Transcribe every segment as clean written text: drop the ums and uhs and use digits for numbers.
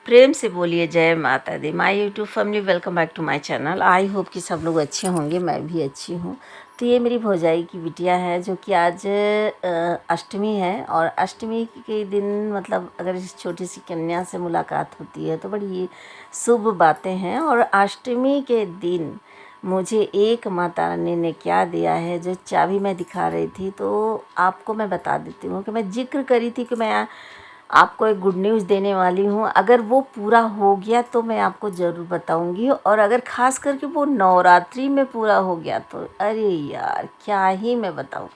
प्रेम से बोलिए जय माता दी। My YouTube family, welcome back to my channel. I hope कि सब लोग अच्छे होंगे, मैं भी अच्छी हूँ। तो ये मेरी भौजाई की बिटिया है जो कि आज अष्टमी है, और अष्टमी के दिन मतलब अगर इस छोटी सी कन्या से मुलाकात होती है तो बड़ी शुभ बातें हैं। और अष्टमी के दिन मुझे एक माता रानी ने क्या दिया है, जो चाबी मैं दिखा रही थी तो आपको मैं बता देती हूँ कि मैं जिक्र करी थी कि मैं आपको एक गुड न्यूज़ देने वाली हूँ। अगर वो पूरा हो गया तो मैं आपको ज़रूर बताऊँगी, और अगर ख़ास करके वो नवरात्रि में पूरा हो गया तो अरे यार क्या ही मैं बताऊँ,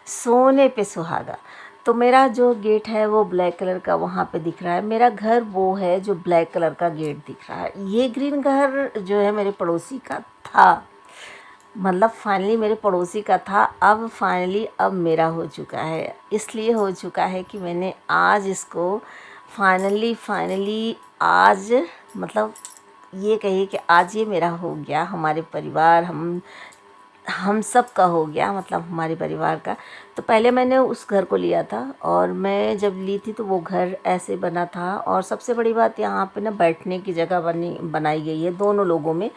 सोने पे सुहागा। तो मेरा जो गेट है वो ब्लैक कलर का वहाँ पे दिख रहा है, मेरा घर वो है जो ब्लैक कलर का गेट दिख रहा है। ये ग्रीन घर जो है मेरे पड़ोसी का था, मतलब फाइनली मेरे पड़ोसी का था, अब फाइनली अब मेरा हो चुका है। इसलिए हो चुका है कि मैंने आज इसको फाइनली आज मतलब ये कहिए कि आज ये मेरा हो गया। हमारे परिवार हम सब का हो गया, मतलब हमारे परिवार का। तो पहले मैंने उस घर को लिया था, और मैं जब ली थी तो वो घर ऐसे बना था। और सबसे बड़ी बात, यहाँ पे ना बैठने की जगह बनाई गई है दोनों लोगों में।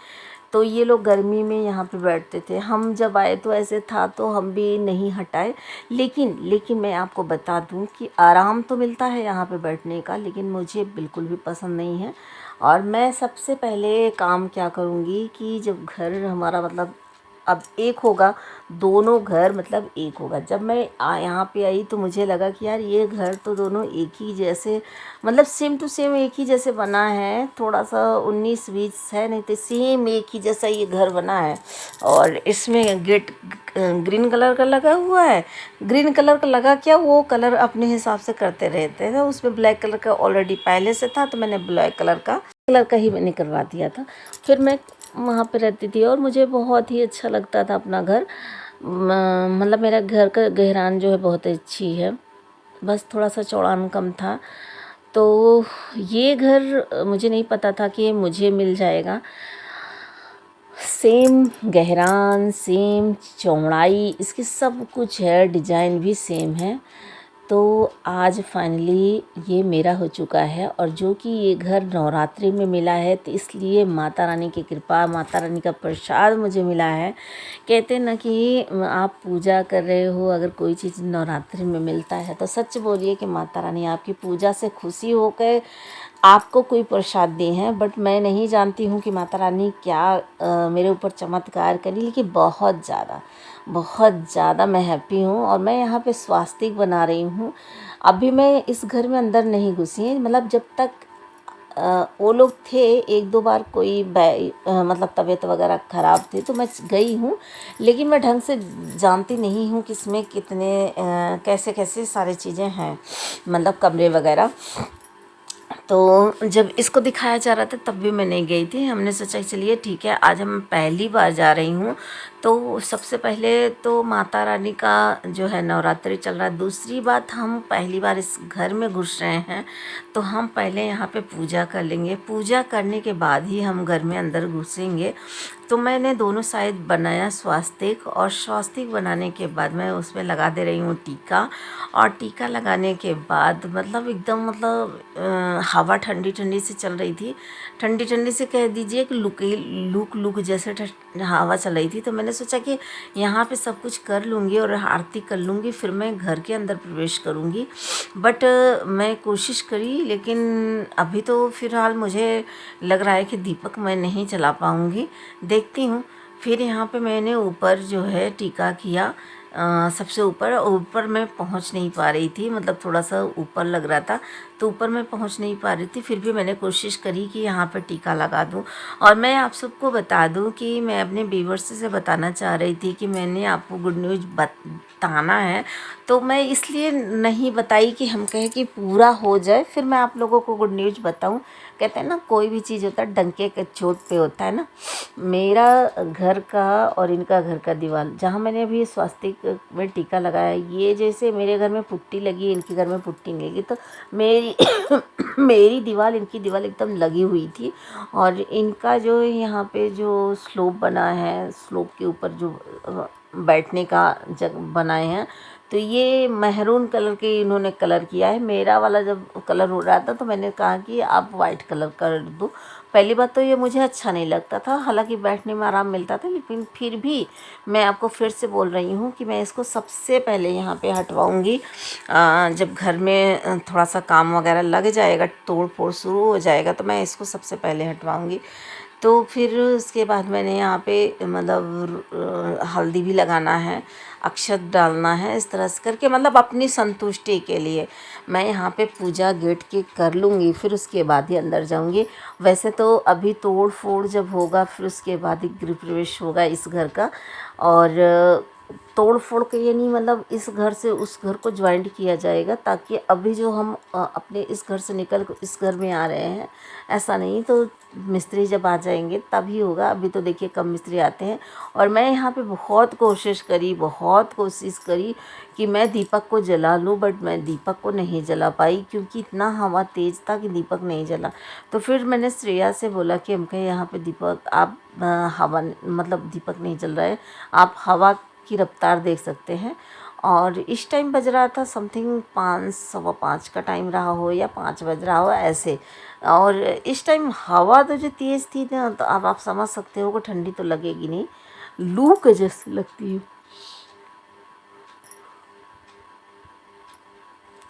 तो ये लोग गर्मी में यहाँ पे बैठते थे, हम जब आए तो ऐसे था तो हम भी नहीं हटाए। लेकिन मैं आपको बता दूँ कि आराम तो मिलता है यहाँ पे बैठने का, लेकिन मुझे बिल्कुल भी पसंद नहीं है। और मैं सबसे पहले काम क्या करूँगी कि जब घर हमारा मतलब अब एक होगा, दोनों घर मतलब एक होगा। जब मैं यहाँ पे आई तो मुझे लगा कि यार ये घर तो दोनों एक ही जैसे, मतलब सेम टू सेम एक ही जैसे बना है। थोड़ा सा 19-20 है, नहीं तो सेम एक ही जैसा ये घर बना है। और इसमें गेट ग्रीन कलर का लगा हुआ है। ग्रीन कलर का लगा क्या, वो कलर अपने हिसाब से करते रहते हैं। उसमें ब्लैक कलर का ऑलरेडी पहले से था, तो मैंने ब्लैक कलर का ही मैंने करवा दिया था। फिर मैं वहाँ पे रहती थी और मुझे बहुत ही अच्छा लगता था अपना घर। मतलब मेरा घर का गहरान जो है बहुत अच्छी है, बस थोड़ा सा चौड़ान कम था। तो ये घर मुझे नहीं पता था कि ये मुझे मिल जाएगा। सेम गहरान, सेम चौड़ाई, इसकी सब कुछ है, डिजाइन भी सेम है। तो आज फाइनली ये मेरा हो चुका है, और जो कि ये घर नवरात्रि में मिला है, तो इसलिए माता रानी की कृपा, माता रानी का प्रसाद मुझे मिला है। कहते ना कि आप पूजा कर रहे हो, अगर कोई चीज़ नवरात्रि में मिलता है तो सच बोलिए कि माता रानी आपकी पूजा से खुशी होकर आपको कोई प्रसाद दी है। बट मैं नहीं जानती हूँ कि माता रानी क्या मेरे ऊपर चमत्कार करी, लेकिन बहुत ज़्यादा मैं हैप्पी हूँ। और मैं यहाँ पे स्वास्तिक बना रही हूँ। अभी मैं इस घर में अंदर नहीं घुसी है, मतलब जब तक वो लोग थे, एक दो बार कोई मतलब तबीयत वगैरह ख़राब थी तो मैं गई हूँ, लेकिन मैं ढंग से जानती नहीं हूँ कि इसमें कितने कैसे कैसे सारी चीज़ें हैं, मतलब कमरे वगैरह। तो जब इसको दिखाया जा रहा था तब भी मैं नहीं गई थी। हमने सोचा कि चलिए ठीक है, आज हम पहली बार जा रही हूँ। तो सबसे पहले तो माता रानी का जो है नवरात्रि चल रहा है। दूसरी बात, हम पहली बार इस घर में घुस रहे हैं, तो हम पहले यहाँ पे पूजा कर लेंगे। पूजा करने के बाद ही हम घर में अंदर घुसेंगे। तो मैंने दोनों साइड बनाया स्वास्तिक, और स्वास्तिक बनाने के बाद मैं उसमें लगा दे रही हूँ टीका। और टीका लगाने के बाद मतलब एकदम मतलब हवा ठंडी ठंडी से चल रही थी, ठंडी ठंडी से कह दीजिए कि लुक जैसे हवा चल रही थी। तो मैंने सोचा कि यहाँ पे सब कुछ कर लूँगी और आरती कर लूँगी, फिर मैं घर के अंदर प्रवेश करूँगी। बट मैं कोशिश करी, लेकिन अभी तो फ़िलहाल मुझे लग रहा है कि दीपक मैं नहीं चला पाऊँगी, देखती हूँ। फिर यहाँ पे मैंने ऊपर जो है टीका किया, सबसे ऊपर मैं पहुँच नहीं पा रही थी, मतलब थोड़ा सा ऊपर लग रहा था, तो ऊपर मैं पहुँच नहीं पा रही थी। फिर भी मैंने कोशिश करी कि यहाँ पर टीका लगा दूँ। और मैं आप सबको बता दूँ कि मैं अपने व्यूअर्स से बताना चाह रही थी कि मैंने आपको गुड न्यूज़ बताना है, तो मैं इसलिए नहीं बताई कि हम कहें कि पूरा हो जाए फिर मैं आप लोगों को गुड न्यूज़ बताऊँ। कहते हैं ना, कोई भी चीज़ होता है डंके के चोट पे होता है ना। मेरा घर का और इनका घर का दीवार, जहाँ मैंने अभी स्वास्तिक में टीका लगाया, ये जैसे मेरे घर में पुट्टी लगी है, इनके घर में पुट्टी नहीं लगी, तो मेरी मेरी दीवार इनकी दीवार एकदम लगी हुई थी। और इनका जो यहाँ पे जो स्लोप बना है, स्लोप के ऊपर जो बैठने का जगह बनाए हैं, तो ये मैरून कलर के इन्होंने कलर किया है। मेरा वाला जब कलर हो रहा था तो मैंने कहा कि आप वाइट कलर कर दो। पहली बात तो ये मुझे अच्छा नहीं लगता था, हालांकि बैठने में आराम मिलता था, लेकिन फिर भी मैं आपको फिर से बोल रही हूँ कि मैं इसको सबसे पहले यहाँ पे हटवाऊँगी। जब घर में थोड़ा सा काम वगैरह लग जाएगा, तोड़ फोड़ शुरू हो जाएगा, तो मैं इसको सबसे पहले हटवाऊँगी। तो फिर उसके बाद मैंने यहाँ पे मतलब हल्दी भी लगाना है, अक्षत डालना है, इस तरह से करके मतलब अपनी संतुष्टि के लिए मैं यहाँ पे पूजा गेट की कर लूँगी, फिर उसके बाद ही अंदर जाऊँगी। वैसे तो अभी तोड़ फोड़ जब होगा फिर उसके बाद ही गृह प्रवेश होगा इस घर का। और तोड़ फोड़ के ये नहीं, मतलब इस घर से उस घर को ज्वाइंट किया जाएगा, ताकि अभी जो हम अपने इस घर से निकल कर इस घर में आ रहे हैं, ऐसा नहीं। तो मिस्त्री जब आ जाएंगे तभी होगा, अभी तो देखिए कम मिस्त्री आते हैं। और मैं यहाँ पे बहुत कोशिश करी कि मैं दीपक को जला लूँ, बट मैं दीपक को नहीं जला पाई, क्योंकि इतना हवा तेज़ था कि दीपक नहीं जला। तो फिर मैंने श्रेया से बोला कि हम कहे यहाँ पे दीपक आप हवा मतलब दीपक नहीं जल रहा है, आप हवा की रफ्तार देख सकते हैं। और इस टाइम बज रहा था समथिंग 5, सवा 5 का टाइम रहा हो या 5 बज रहा हो ऐसे। और इस टाइम हवा तो जो तेज़ थी ना, तो अब आप समझ सकते हो कि ठंडी तो लगेगी नहीं, लू के जैसी लगती है,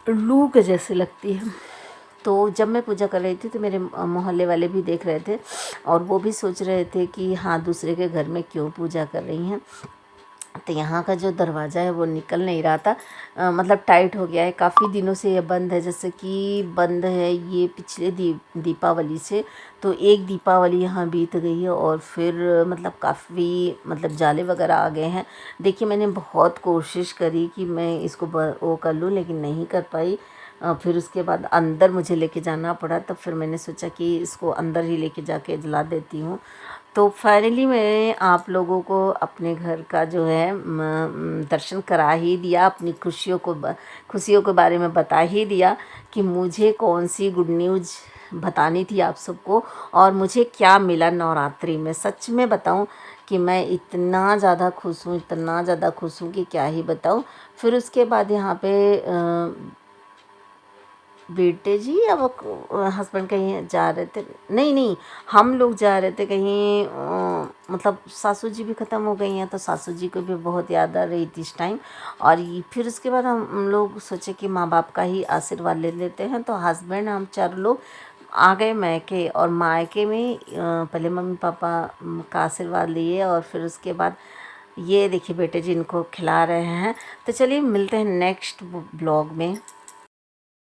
लू के जैसे लगती है। तो जब मैं पूजा कर रही थी तो मेरे मोहल्ले वाले भी देख रहे थे, और वो भी सोच रहे थे कि हाँ दूसरे के घर में क्यों पूजा कर रही हैं। तो यहाँ का जो दरवाज़ा है वो निकल नहीं रहा था, मतलब टाइट हो गया है, काफ़ी दिनों से ये बंद है, जैसे कि बंद है ये पिछले दीपावली से। तो एक दीपावली यहाँ बीत गई है, और फिर मतलब काफ़ी मतलब जाले वगैरह आ गए हैं। देखिए मैंने बहुत कोशिश करी कि मैं इसको वो कर लूँ, लेकिन नहीं कर पाई। फिर उसके बाद अंदर मुझे लेके जाना पड़ा, तब फिर मैंने सोचा कि इसको अंदर ही लेके जाके जला देती हूँ। तो फाइनली मैंने आप लोगों को अपने घर का जो है दर्शन करा ही दिया, अपनी खुशियों के बारे में बता ही दिया कि मुझे कौन सी गुड न्यूज़ बतानी थी आप सबको, और मुझे क्या मिला नवरात्रि में। सच में बताऊं कि मैं इतना ज़्यादा खुश हूँ कि क्या ही बताऊं। फिर उसके बाद यहाँ पे बेटे जी अब हस्बैंड कहीं जा रहे थे, नहीं हम लोग जा रहे थे कहीं, मतलब सासू जी भी ख़त्म हो गई हैं, तो सासू जी को भी बहुत याद आ रही थी इस टाइम। और फिर उसके बाद हम लोग सोचे कि माँ बाप का ही आशीर्वाद ले लेते हैं, तो हस्बैंड हम 4 लोग आ गए मायके। और मायके में पहले मम्मी पापा का आशीर्वाद लिए, और फिर उसके बाद ये देखिए बेटे जी इनको खिला रहे हैं। तो चलिए मिलते हैं नेक्स्ट ब्लॉग में।